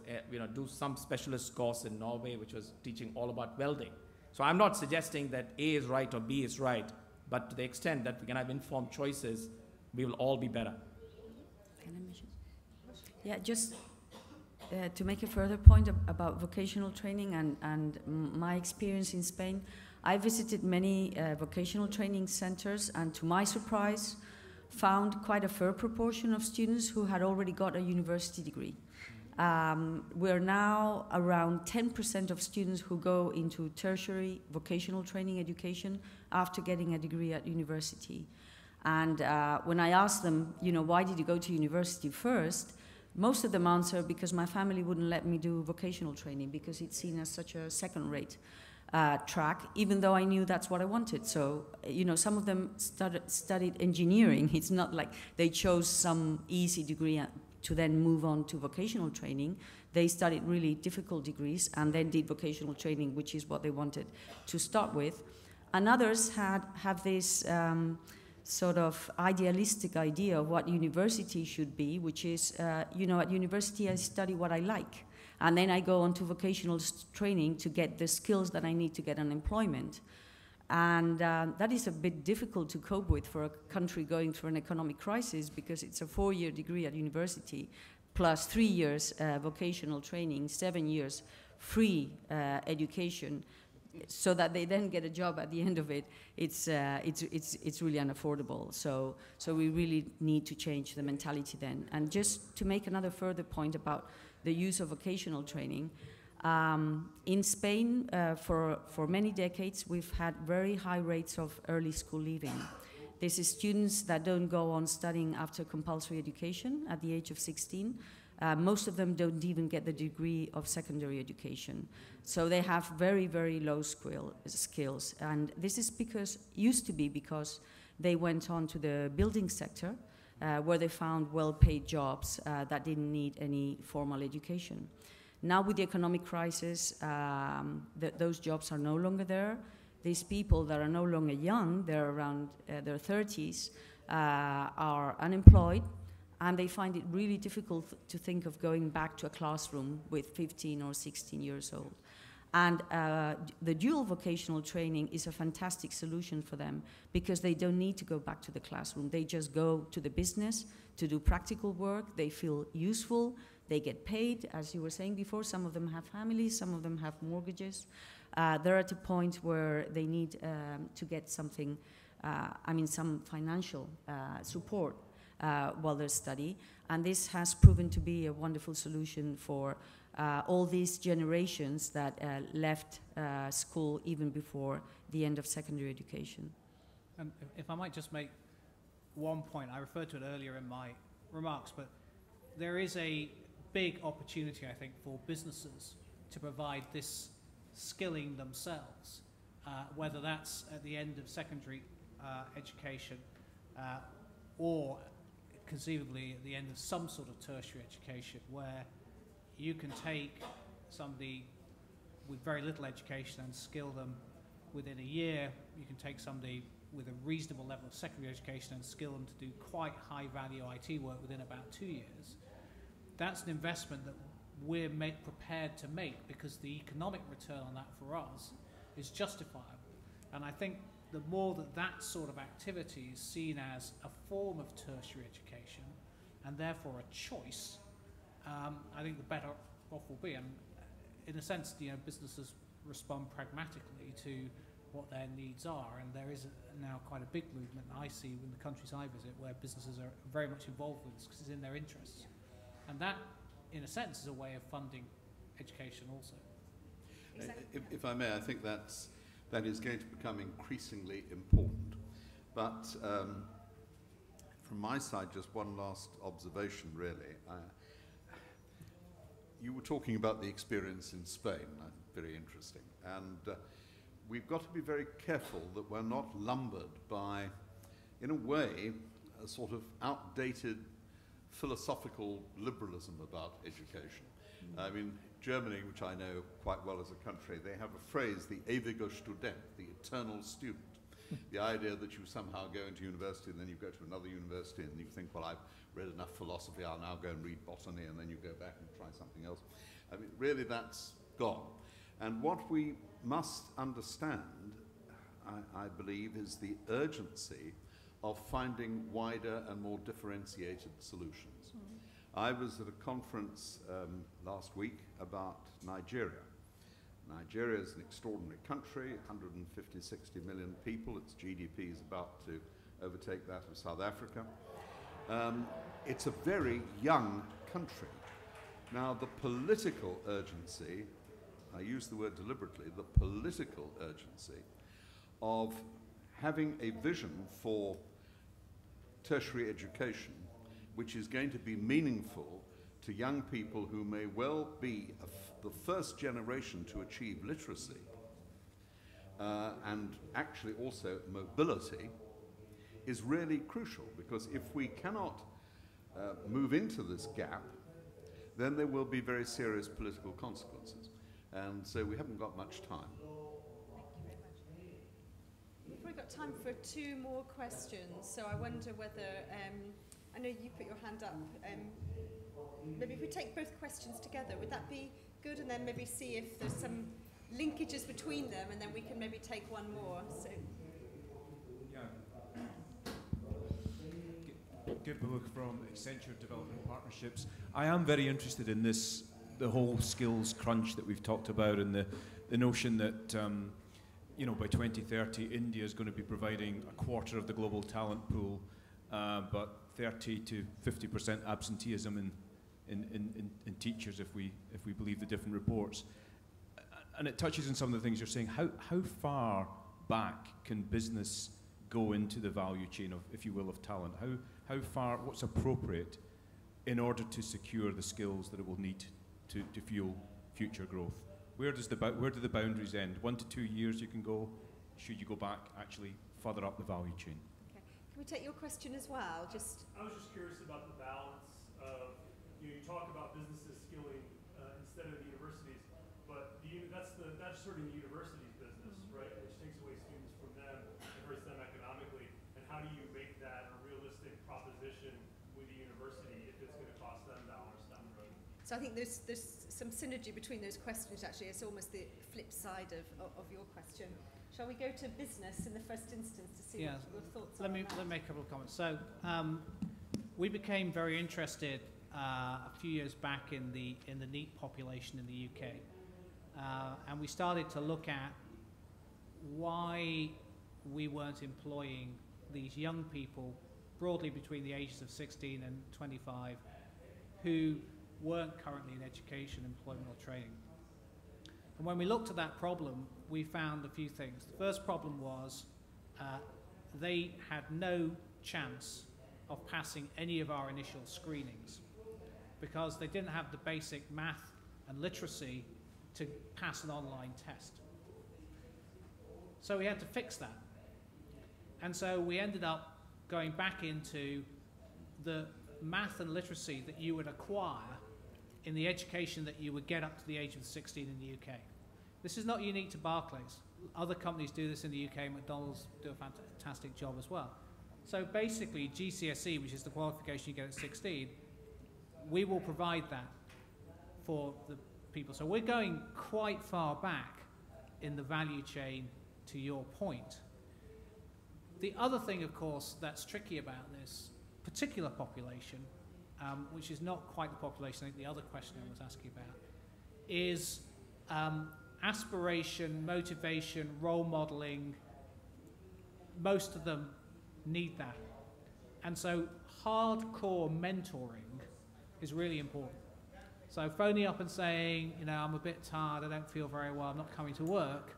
do some specialist course in Norway, which was teaching all about welding. So I'm not suggesting that A is right or B is right, but to the extent that we can have informed choices, we will all be better. Can I mention? Yeah, just to make a further point about vocational training and my experience in Spain, I visited many vocational training centers, and to my surprise, found quite a fair proportion of students who had already got a university degree. We're now around 10% of students who go into tertiary vocational training education after getting a degree at university. And when I asked them, why did you go to university first? Most of them answer, because my family wouldn't let me do vocational training because it's seen as such a second-rate track, even though I knew that's what I wanted. So, some of them studied engineering. It's not like they chose some easy degree to then move on to vocational training. They studied really difficult degrees and then did vocational training, which is what they wanted to start with. And others have this sort of idealistic idea of what university should be, which is, you know, at university I study what I like. And then I go on to vocational training to get the skills that I need to get unemployment. And that is a bit difficult to cope with for a country going through an economic crisis, because it's a 4-year degree at university, plus 3 years vocational training, 7 years free education, so that they then get a job at the end of it. It's really unaffordable. So we really need to change the mentality then. And just to make another further point about the use of vocational training, in Spain, for many decades, we've had very high rates of early school leaving. This is students that don't go on studying after compulsory education at the age of 16. Most of them don't even get the degree of secondary education. So they have very, very low skills. And this is used to be because they went on to the building sector, where they found well-paid jobs that didn't need any formal education. Now with the economic crisis, those jobs are no longer there. These people that are no longer young, they're around their 30s, are unemployed, and they find it really difficult to think of going back to a classroom with 15 or 16 years old. And the dual vocational training is a fantastic solution for them, because they don't need to go back to the classroom. They just go to the business to do practical work. They feel useful. They get paid, as you were saying before. Some of them have families, some of them have mortgages. They're at a point where they need to get something, some financial support while they study. And this has proven to be a wonderful solution for all these generations that left school even before the end of secondary education. If I might just make one point, I referred to it earlier in my remarks, but there is a big opportunity, I think, for businesses to provide this skilling themselves, whether that's at the end of secondary education or conceivably at the end of some sort of tertiary education, where you can take somebody with very little education and skill them within a year. You can take somebody with a reasonable level of secondary education and skill them to do quite high value IT work within about 2 years. That's an investment that we're prepared to make, because the economic return on that for us is justifiable. And I think the more that sort of activity is seen as a form of tertiary education, and therefore a choice, I think the better off we'll be. And in a sense, businesses respond pragmatically to what their needs are, and there is now quite a big movement I see in the countries I visit where businesses are very much involved with this because it's in their interests. And that, in a sense, is a way of funding education also. Exactly. If I may, I think that is going to become increasingly important. But from my side, just one last observation, really. You were talking about the experience in Spain, very interesting. And we've got to be very careful that we're not lumbered by, in a way, a sort of outdated philosophical liberalism about education. I mean, Germany, which I know quite well as a country, they have a phrase, the ewige Student, the eternal student. The idea that you somehow go into university and then you go to another university and you think, well, I've read enough philosophy, I'll now go and read botany, and then you go back and try something else. I mean, really that's gone. And what we must understand, I believe, is the urgency of finding wider and more differentiated solutions. I was at a conference last week about Nigeria. Nigeria is an extraordinary country, 150, 60 million people. Its GDP is about to overtake that of South Africa. It's a very young country. Now, the political urgency, I use the word deliberately, the political urgency of having a vision for tertiary education which is going to be meaningful to young people who may well be the first generation to achieve literacy and actually also mobility, is really crucial, because if we cannot move into this gap, then there will be very serious political consequences. And so we haven't got much time. Before we go, got time for 2 more questions, so I wonder whether, I know you put your hand up, maybe if we take both questions together, would that be good? And then maybe see if there's some linkages between them, and then we can maybe take one more. So. Give the look from Accenture Development Partnerships. I am very interested in this, the whole skills crunch that we've talked about, and the notion that you know, by 2030 India is going to be providing a quarter of the global talent pool, but 30 to 50% absenteeism in teachers if we believe the different reports. And it touches on some of the things you're saying. How far back can business go into the value chain of, if you will, of talent? How far, what's appropriate in order to secure the skills that it will need to fuel future growth? Where do the boundaries end? 1 to 2 years you can go? Should you go back actually further up the value chain? Okay. Can we take your question as well? I was just curious about the balance of, you talk about businesses skilling instead of the universities, but that's sort of the university's business, right? Which takes away students from them and hurts them economically. And how do you make that a realistic proposition with the university if it's going to cost them dollars down the road? So I think there's some synergy between those questions, actually. It's almost the flip side of your question. Shall we go to business in the first instance to see what your thoughts are? Let me make a couple of comments. So we became very interested a few years back in the NEET population in the UK. And we started to look at why we weren't employing these young people broadly between the ages of 16 and 25 who weren't currently in education, employment or training. And when we looked at that problem, we found a few things. The first problem was they had no chance of passing any of our initial screenings because they didn't have the basic math and literacy to pass an online test. So we had to fix that. And so we ended up going back into the math and literacy that you would acquire in the education that you would get up to the age of 16 in the UK. This is not unique to Barclays. Other companies do this in the UK. McDonald's do a fantastic job as well. So basically, GCSE, which is the qualification you get at 16, we will provide that for the people. So we're going quite far back in the value chain, to your point. The other thing, of course, that's tricky about this particular population, which is not quite the population I think the other question I was asking about, is aspiration, motivation, role modeling. Most of them need that. And so hardcore mentoring is really important. So phoning up and saying, you know, I'm a bit tired, I don't feel very well, I'm not coming to work.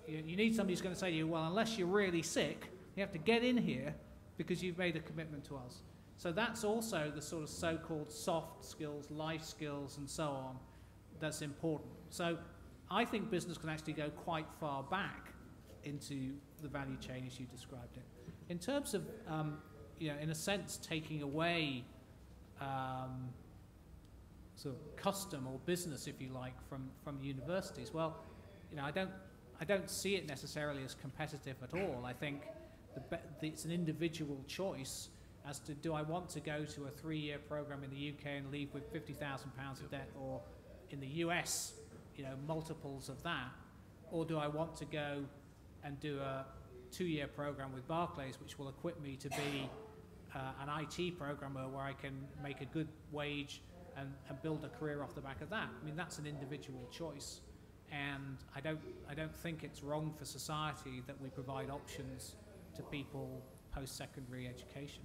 You need somebody who's going to say to you, well, unless you're really sick, you have to get in here because you've made a commitment to us. So that's also the sort of so-called soft skills, life skills, and so on, that's important. So I think business can actually go quite far back into the value chain as you described it. In terms of, you know, in a sense, taking away sort of custom or business, if you like, from universities, well, you know, I don't see it necessarily as competitive at all. I think it's an individual choice as to, do I want to go to a 3-year program in the UK and leave with £50,000 of debt, or in the US, you know, multiples of that, or do I want to go and do a 2-year program with Barclays, which will equip me to be an IT programmer where I can make a good wage and build a career off the back of that. I mean, that's an individual choice, and I don't think it's wrong for society that we provide options to people post-secondary education.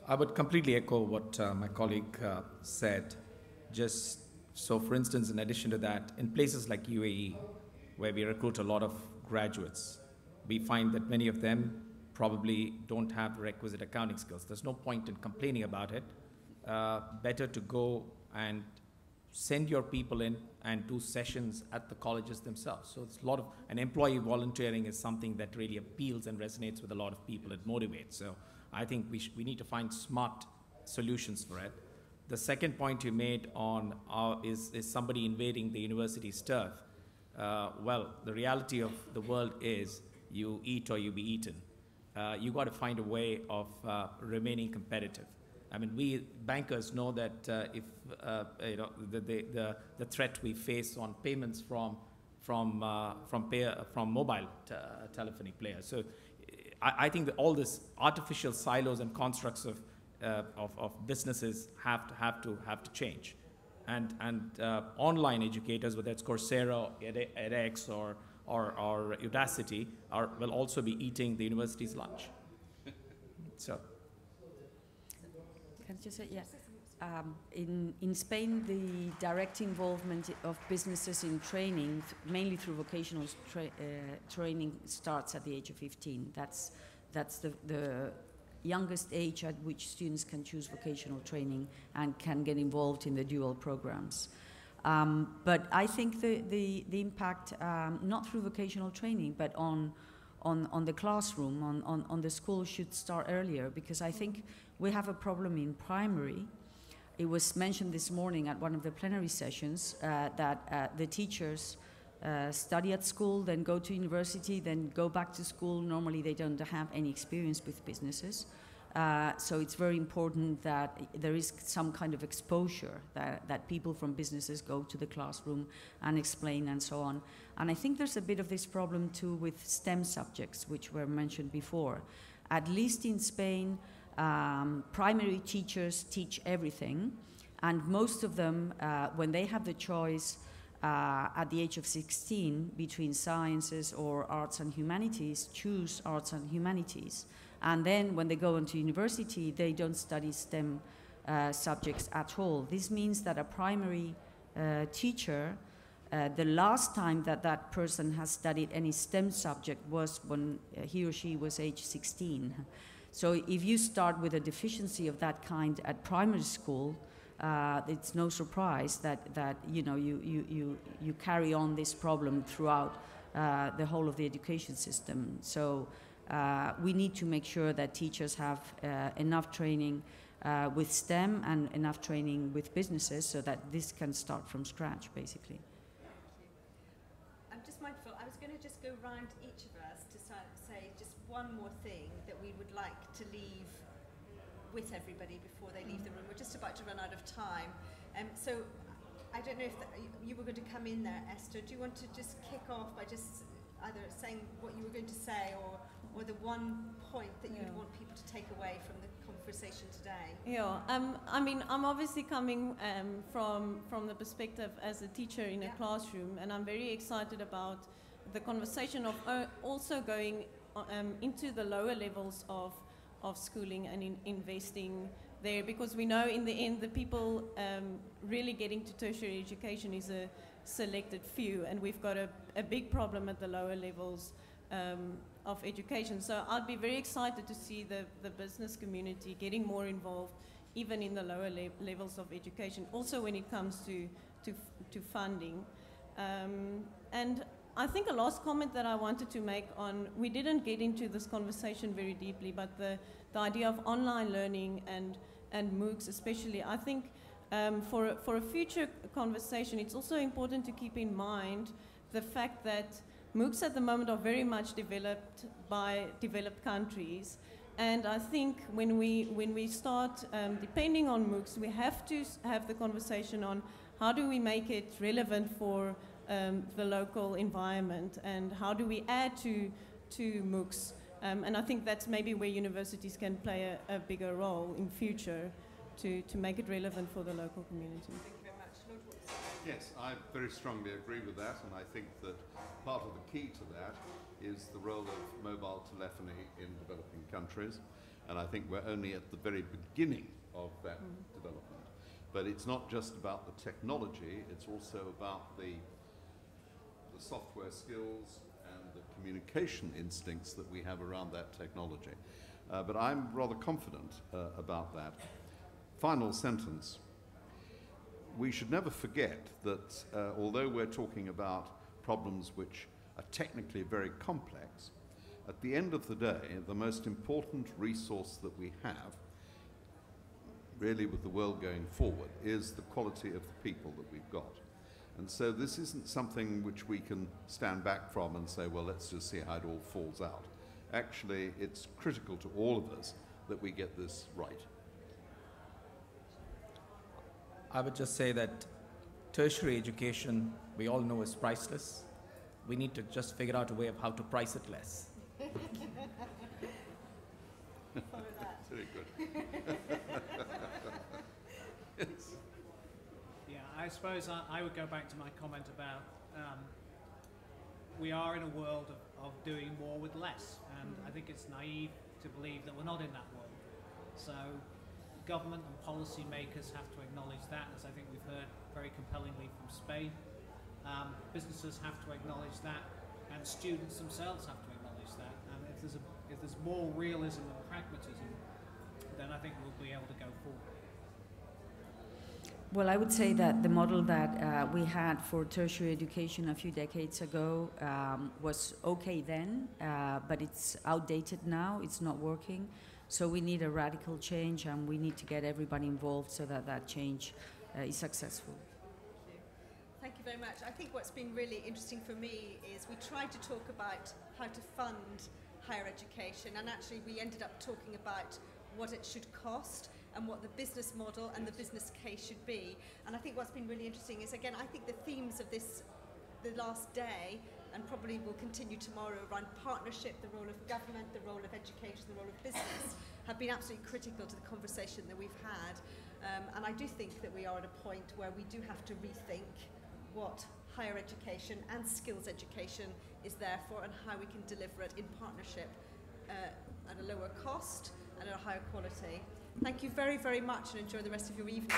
I would completely echo what my colleague said. Just so, for instance, in addition to that, in places like UAE, where we recruit a lot of graduates, we find that many of them probably don't have the requisite accounting skills. There's no point in complaining about it. Better to go and send your people in and do sessions at the colleges themselves. So it's a lot of, and employee volunteering is something that really appeals and resonates with a lot of people. It motivates. So I think we need to find smart solutions for it. The second point you made on is somebody invading the university's turf. Well, the reality of the world is you eat or you be eaten. You got to find a way of remaining competitive. I mean, we bankers know that if you know the threat we face on payments from mobile telephony players. So I think that all this artificial silos and constructs of businesses have to change, and online educators, whether it's Coursera, edX, or Udacity, will also be eating the university's lunch. So. Can I just say, yeah. In Spain, the direct involvement of businesses in training, mainly through vocational training, starts at the age of 15. That's the youngest age at which students can choose vocational training and can get involved in the dual programs. But I think the impact, not through vocational training, but on the classroom, on the school, should start earlier, because I think we have a problem in primary. It was mentioned this morning at one of the plenary sessions that the teachers study at school, then go to university, then go back to school. Normally they don't have any experience with businesses. So it's very important that there is some kind of exposure, that people from businesses go to the classroom and explain and so on. And I think there's a bit of this problem too with STEM subjects, which were mentioned before. At least in Spain, primary teachers teach everything, and most of them, when they have the choice at the age of 16 between sciences or arts and humanities, choose arts and humanities. And then when they go into university, they don't study STEM subjects at all. This means that a primary teacher, the last time that person has studied any STEM subject was when he or she was age 16. So if you start with a deficiency of that kind at primary school, it's no surprise that you know you carry on this problem throughout the whole of the education system. So we need to make sure that teachers have enough training with STEM and enough training with businesses, so that this can start from scratch, basically. I'm just mindful, I was going to just go round each of us to say just one more thing that we would like to leave with everybody before they leave the room. We're just about to run out of time. So I don't know if you were going to come in there, Esther. Do you want to just kick off by just either saying what you were going to say, or the one point that you'd want people to take away from the conversation today? Yeah, I mean, I'm obviously coming from the perspective as a teacher in a classroom, and I'm very excited about the conversation of also going into the lower levels of schooling and investing there, because we know in the end the people really getting to tertiary education is a selected few, and we've got a big problem at the lower levels of education. So I'd be very excited to see the business community getting more involved even in the lower levels of education, also when it comes to funding. And I think a last comment that I wanted to make on, we didn't get into this conversation very deeply, but the idea of online learning and MOOCs especially, I think for a future conversation, it's also important to keep in mind the fact that MOOCs at the moment are very much developed by developed countries. And I think when we start depending on MOOCs, we have to have the conversation on how do we make it relevant for the local environment, and how do we add to MOOCs. And I think that's maybe where universities can play a bigger role in future to make it relevant for the local community. Thank you very much. Lord Watson. Yes, I very strongly agree with that, and I think that part of the key to that is the role of mobile telephony in developing countries, and I think we're only at the very beginning of that development. But it's not just about the technology, it's also about the software skills and the communication instincts that we have around that technology. But I'm rather confident about that. Final sentence. We should never forget that although we're talking about problems which are technically very complex, at the end of the day, the most important resource that we have, really with the world going forward, is the quality of the people that we've got. And so this isn't something which we can stand back from and say, well, let's just see how it all falls out. Actually, it's critical to all of us that we get this right. I would just say that tertiary education, we all know, is priceless. We need to just figure out a way of how to price it less. Follow that. Very good. Yes. Yeah, I suppose I would go back to my comment about we are in a world of doing more with less, and I think it's naive to believe that we're not in that world. So government and policy makers have to acknowledge that, as I think we've heard very compellingly from Spain. Businesses have to acknowledge that, and students themselves have to acknowledge that. And if there's more realism and pragmatism, then I think we'll be able to go forward. Well, I would say that the model that we had for tertiary education a few decades ago was okay then, but it's outdated now, it's not working. So we need a radical change, and we need to get everybody involved so that that change is successful. Thank you very much. I think what's been really interesting for me is we tried to talk about how to fund higher education, and actually we ended up talking about what it should cost and what the business model and the business case should be. And I think what's been really interesting is, again, I think the themes of this, the last day, and probably will continue tomorrow, around partnership, the role of government, the role of education, the role of business, have been absolutely critical to the conversation that we've had. And I do think that we are at a point where we do have to rethink what higher education and skills education is there for, and how we can deliver it in partnership at a lower cost and at a higher quality. Thank you very, very much, and enjoy the rest of your evening.